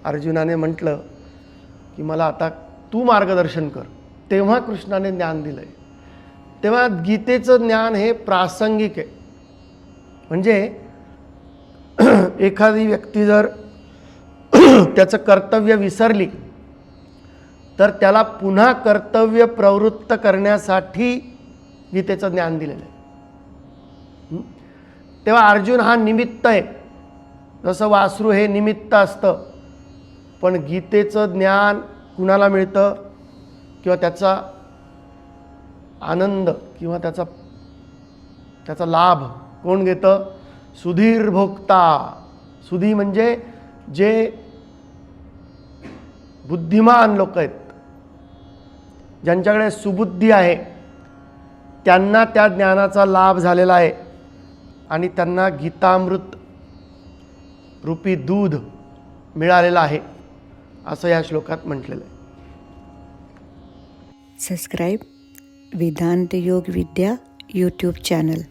अर्जुनाने म्हटलं की मला आता तू मार्गदर्शन कर, तेव्हा कृष्णाने ज्ञान दिलं आहे. तेव्हा गीतेचं ज्ञान हे प्रासंगिक आहे. म्हणजे एखादी व्यक्ती जर त्याचं कर्तव्य विसरली तर त्याला पुन्हा कर्तव्य प्रवृत्त करण्यासाठी गीतेचं ज्ञान दिलेलं आहे. तेव्हा अर्जुन हा निमित्त आहे, जसं वासरू हे निमित्त असतं. पण गीतेचं ज्ञान कुणाला मिळतं किंवा त्याचा आनंद किंवा त्याचा लाभ कोण घेतं? सुधीर भोक्ता. सुधी म्हणजे जे बुद्धिमान लोक आहेत, ज्यांच्याकडे सुबुद्धी आहे, त्यांना त्या ज्ञानाचा लाभ झालेला आहे आणि त्यांना गीतामृत रूपी दूध मिळालेलं आहे, असं या श्लोकात म्हटलेलं आहे. Subscribe Vedanta Yoga Vidya YouTube channel.